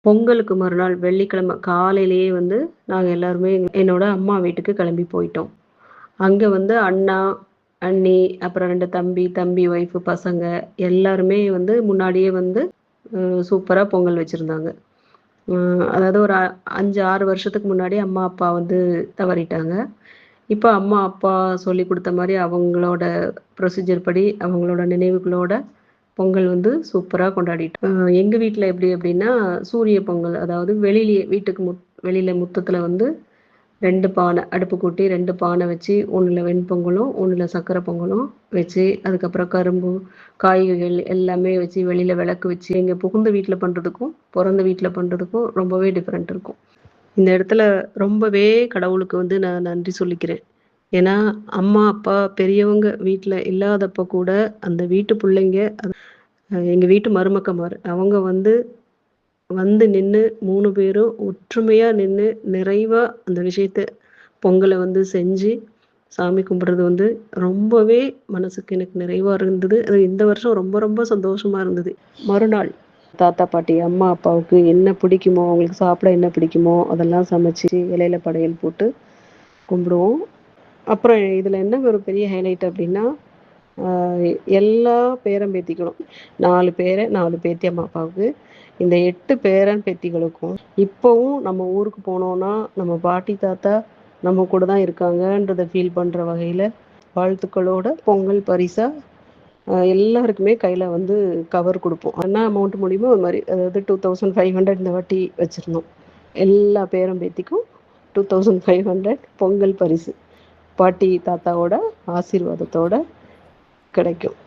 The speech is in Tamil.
பொங்கலுக்கு மறுநாள் வெள்ளிக்கிழமை காலையிலேயே வந்து நாங்க எல்லாருமே என்னோட அம்மா வீட்டுக்கு கிளம்பி போயிட்டோம். அங்க வந்து அண்ணா, அண்ணி, அப்புறம் 2 தம்பி, தம்பி ஒய்ஃப் பசங்க எல்லாருமே வந்து முன்னாடியே வந்து சூப்பரா பொங்கல் வச்சிருந்தாங்க. அதாவது ஒரு 5, 6 வருஷத்துக்கு முன்னாடி அம்மா, அப்பா வந்து தவறிட்டாங்க. இப்ப அம்மா, அப்பா சொல்லிக் குடுத்த மாரி அவங்களோட ப்ரொசீஜர் படி, அவங்களோட நினைவுகளோட பொங்கல் வந்து சூப்பரா கொண்டாடிட்டோம். எங்க வீட்ல எப்படி அப்படின்னா, சூரிய பொங்கல். அதாவது வெளியிலயே வீட்டுக்கு வெளியில முத்தத்துல வந்து 2 பானை அடுப்பு கூட்டி 2 பானை வச்சு, ஒண்ணுல வெண்பொங்கலும், ஒண்ணுல சர்க்கரை பொங்கலும் வச்சு, அதுக்கப்புறம் கரும்பு, காய்கறிகள் எல்லாமே வச்சு வெளியில விளக்கு வச்சு, எங்க புகுந்த வீட்ல பண்றதுக்கும், பொறந்த வீட்ல பண்றதுக்கும் ரொம்பவே டிஃபரெண்ட் இருக்கும். இந்த இடத்துல ரொம்பவே கடவுளுக்கு வந்து நான் நன்றி சொல்லிக்கிறேன். ஏன்னா, அம்மா, அப்பா, பெரியவங்க வீட்ல இல்லாதப்ப கூட, அந்த வீட்டு புள்ளைங்க எங்க வீட்டு மருமக்கமாரு. அவங்க வந்து வந்து நின்னு 3 பேரும் ஒற்றுமையா நின்னு, நிறைவா அந்த விஷயத்த பொங்கல வந்து செஞ்சு, சாமி கும்பிடுறது வந்து ரொம்பவே மனசுக்கு எனக்கு நிறைவா இருந்தது. அது இந்த வருஷம் ரொம்ப ரொம்ப சந்தோஷமா இருந்தது. மறுநாள் தாத்தா, பாட்டி, அம்மா, அப்பாவுக்கு என்ன பிடிக்குமோ, அவங்களுக்கு சாப்பிட என்ன பிடிக்குமோ, அதெல்லாம் சமைச்சு இலையில படையல் போட்டு கும்பிடுவோம். அப்புறம் இதுல என்ன ஒரு பெரிய ஹைலைட் அப்டின்னா, அ எல்லா பேரன் பேத்திகளும் 4 பேரன், 4 பேத்தி அம்மா அப்பாவுக்கு. இந்த 8 பேரன் பேத்திகளுக்கும் இப்பவும் நம்ம ஊருக்கு போனோம்னா, நம்ம பாட்டி, தாத்தா நம்ம கூட தான் இருக்காங்கன்றத ஃபீல் பண்ற வகையில வாழ்த்துக்களோட பொங்கல் பரிசா எல்லாருக்குமே கையில வந்து கவர் குடுப்போம். என்ன அமௌண்ட் முடியுமோ அது மாரி. அதாவது 2500 இந்த வாட்டி வச்சிருந்தோம். எல்லா பேரன் பேத்திக்கும் 2500 பொங்கல் பரிசு. பாட்டி, தாத்தாவோட ஆசீர்வாதத்தோட கிடைக்கும்.